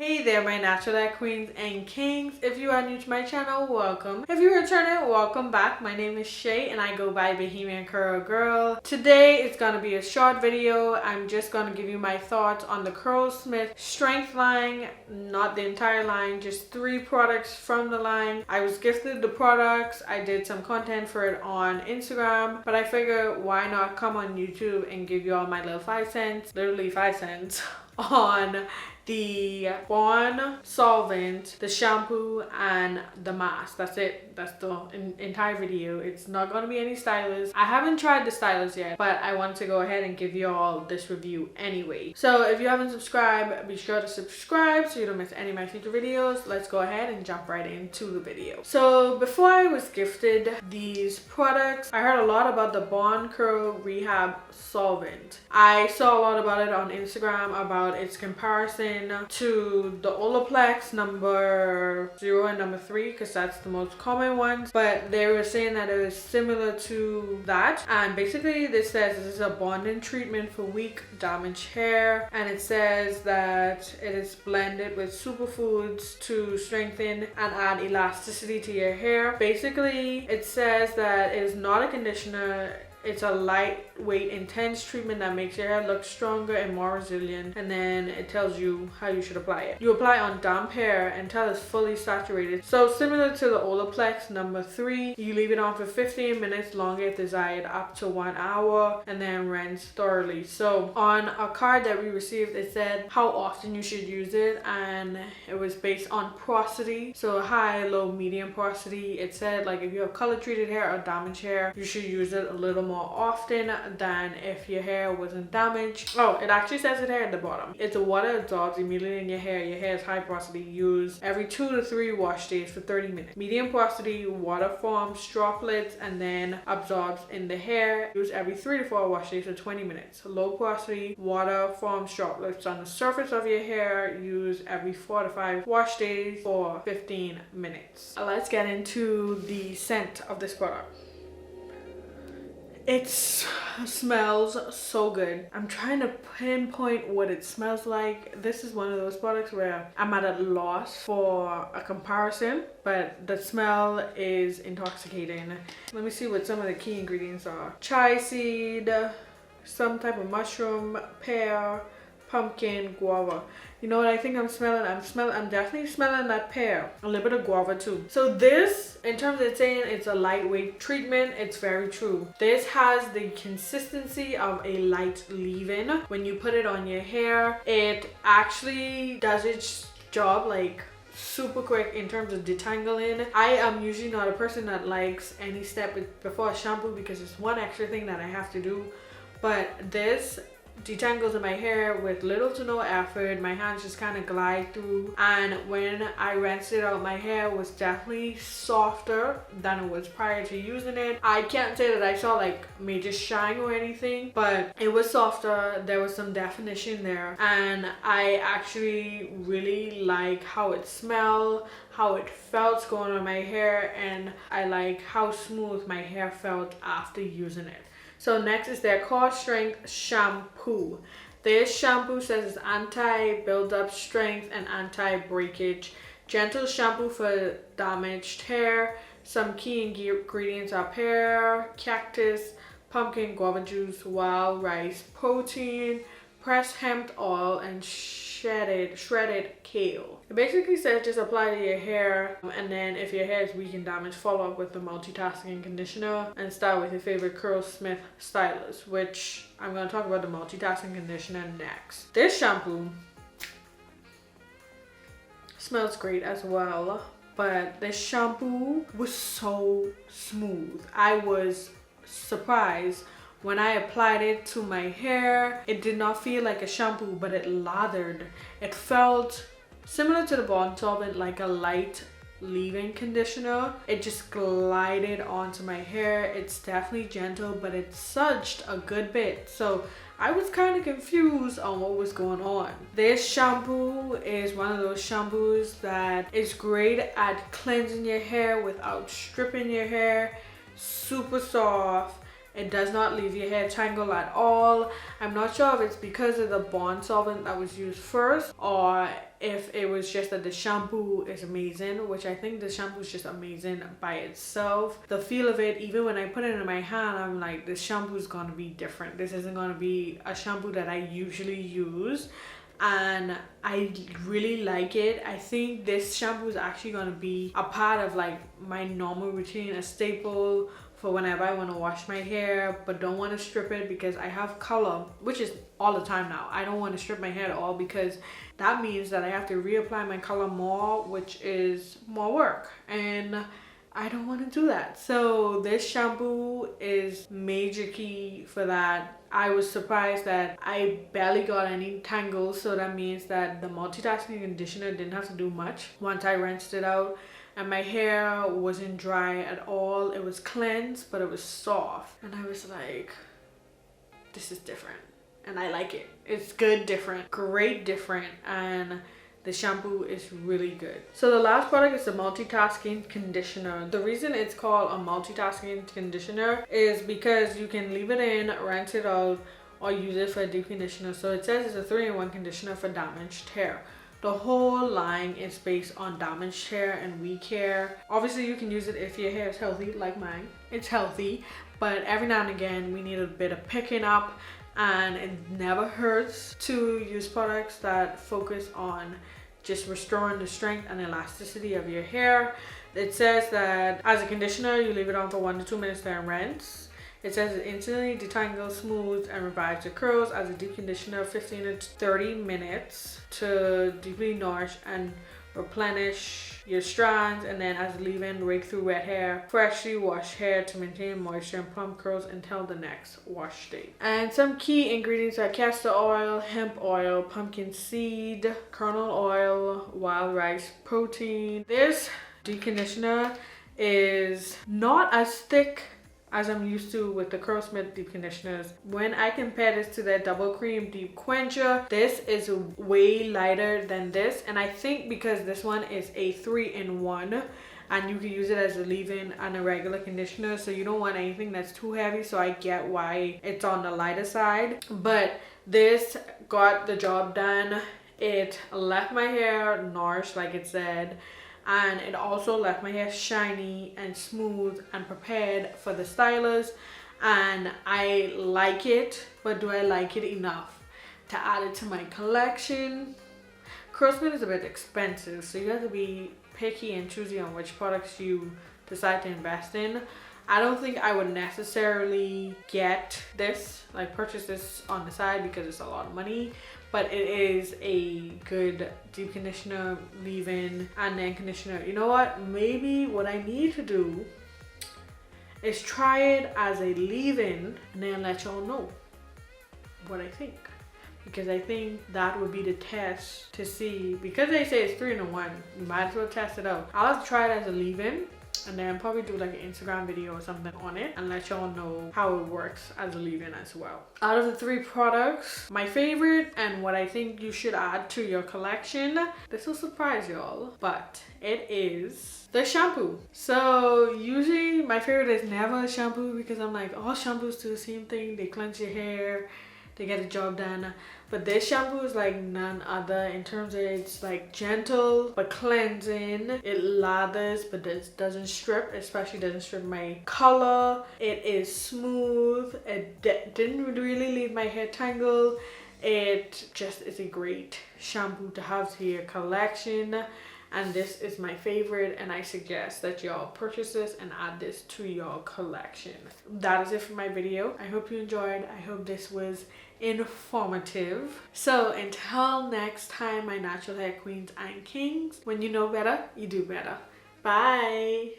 Hey there my natural hair queens and kings. If you are new to my channel, welcome. If you're returning, welcome back. My name is Shay and I go by bahamiancurlgurl. Today it's gonna be a short video. I'm just gonna give you my thoughts on the Curlsmith strength line, not the entire line, just 3 products from the line. I was gifted the products. I did some content for it on Instagram, but I figured why not come on YouTube and give you all my little 5 cents, literally 5 cents on the Bond solvent, the shampoo, and the mask. That's it. That's the entire video. It's not going to be any stylist. I haven't tried the stylist yet, but I want to go ahead and give you all this review anyway. So if you haven't subscribed, be sure to subscribe so you don't miss any of my future videos. Let's go ahead and jump right into the video. So before I was gifted these products, I heard a lot about the Bond Curl Rehab solvent. I saw a lot about it on Instagram, about its comparison to the Olaplex number 0 and number 3, because that's the most common ones, but they were saying that it was similar to that. And basically this says this is a bonding treatment for weak, damaged hair, and it says that it is blended with superfoods to strengthen and add elasticity to your hair. Basically it says that it is not a conditioner. It's a lightweight, intense treatment that makes your hair look stronger and more resilient, and then it tells you how you should apply it. You apply on damp hair until it's fully saturated. So similar to the Olaplex number 3, you leave it on for 15 minutes longer if desired, up to 1 hour, and then rinse thoroughly. So on a card that we received, it said how often you should use it, and it was based on porosity. So high, low, medium porosity. It said like if you have color treated hair or damaged hair, you should use it a little more often than if your hair wasn't damaged. Oh, it actually says it here at the bottom. It's a water absorbs immediately in your hair. Your hair is high porosity. Use every 2 to 3 wash days for 30 minutes. Medium porosity, water forms droplets and then absorbs in the hair. Use every 3 to 4 wash days for 20 minutes. Low porosity, water forms droplets on the surface of your hair. Use every 4 to 5 wash days for 15 minutes. Let's get into the scent of this product. It smells so good. I'm trying to pinpoint what it smells like. This is one of those products where I'm at a loss for a comparison, but the smell is intoxicating. Let me see what some of the key ingredients are. Chai seed, some type of mushroom, pear, pumpkin, guava. You know what I think I'm smelling? I'm definitely smelling that pear. A little bit of guava too. So this, in terms of it saying it's a lightweight treatment, it's very true. This has the consistency of a light leave-in. When you put it on your hair, it actually does its job like super quick in terms of detangling. I am usually not a person that likes any step before a shampoo because it's one extra thing that I have to do, but this detangles in my hair with little to no effort. My hands just kind of glide through, and when I rinsed it out, my hair was definitely softer than it was prior to using it. I can't say that I saw like major shine or anything, but it was softer. There was some definition there, and I actually really like how it smelled, how it felt going on my hair, and I like how smooth my hair felt after using it. So next is their core strength shampoo. This shampoo says it's anti-build-up strength and anti-breakage. Gentle shampoo for damaged hair. Some key ingredients are pear, cactus, pumpkin, guava juice, wild rice protein, pressed hemp oil, and shredded kale. It basically says just apply to your hair, and then if your hair is weak and damaged, follow up with the multitasking conditioner and start with your favorite Curlsmith stylist, which I'm going to talk about the multitasking conditioner next. This shampoo smells great as well, but this shampoo was so smooth. I was surprised when I applied it to my hair. It did not feel like a shampoo, but it lathered. It felt similar to the Bond solvent, like a light leave-in conditioner. It just glided onto my hair. It's definitely gentle, but it sudsed a good bit. So I was kind of confused on what was going on. This shampoo is one of those shampoos that is great at cleansing your hair without stripping your hair. Super soft. It does not leave your hair tangled at all. I'm not sure if it's because of the bond solvent that was used first, or if it was just that the shampoo is amazing, which I think the shampoo is just amazing by itself. The feel of it, even when I put it in my hand, I'm like, this shampoo is going to be different. This isn't going to be a shampoo that I usually use, and I really like it. I think this shampoo is actually going to be a part of like my normal routine, a staple for whenever I want to wash my hair but don't want to strip it, because I have color, which is all the time now. I don't want to strip my hair at all, because that means that I have to reapply my color more, which is more work, and I don't want to do that. So this shampoo is major key for that. I was surprised that I barely got any tangles, so that means that the multitasking conditioner didn't have to do much once I rinsed it out. And my hair wasn't dry at all. It was cleansed, but it was soft. And I was like, this is different. And I like it. It's good, different, great, different. And the shampoo is really good. So the last product is the multitasking conditioner. The reason it's called a multitasking conditioner is because you can leave it in, rinse it out, or use it for a deep conditioner. So it says it's a 3-in-1 conditioner for damaged hair. The whole line is based on damaged hair and weak hair. Obviously you can use it if your hair is healthy, like mine. It's healthy, but every now and again we need a bit of picking up, and it never hurts to use products that focus on just restoring the strength and elasticity of your hair. It says that as a conditioner, you leave it on for 1 to 2 minutes, then rinse. It says it instantly detangles, smooths, and revives your curls. As a deep conditioner, 15 to 30 minutes to deeply nourish and replenish your strands. And then as a leave-in, rake through wet hair, freshly washed hair to maintain moisture and plump curls until the next wash day. And some key ingredients are castor oil, hemp oil, pumpkin seed, kernel oil, wild rice protein. This deep conditioner is not as thick as I'm used to with the Curlsmith deep conditioners. When I compare this to their double cream deep quencher, this is way lighter than this, and I think because this one is a 3-in-1 and you can use it as a leave-in and a regular conditioner, so you don't want anything that's too heavy, so I get why it's on the lighter side. But this got the job done. It left my hair nourished like it said, and it also left my hair shiny and smooth and prepared for the stylers, and I like it. But do I like it enough to add it to my collection? Curlsmith is a bit expensive, so you have to be picky and choosy on which products you decide to invest in. I don't think I would necessarily get this, like purchase this on the side, because it's a lot of money, but it is a good deep conditioner, leave-in, and then conditioner. You know what? Maybe what I need to do is try it as a leave-in and then let y'all know what I think. Because I think that would be the test to see, because they say it's 3-in-1, you might as well test it out. I'll have to try it as a leave-in and then probably do like an Instagram video or something on it and let y'all know how it works as a leave-in as well. Out of the 3 products, my favorite and what I think you should add to your collection, this will surprise y'all, but it is the shampoo. So usually my favorite is never a shampoo, because I'm like, all shampoos do the same thing. They cleanse your hair, they get the job done. But this shampoo is like none other in terms of it's like gentle but cleansing. It lathers but it doesn't strip, especially doesn't strip my color. It is smooth. It didn't really leave my hair tangled. It just is a great shampoo to have to your collection. And this is my favorite, and I suggest that y'all purchase this and add this to your collection. That is it for my video. I hope you enjoyed. I hope this was informative. So until next time, my natural hair queens and kings, when you know better, you do better. Bye.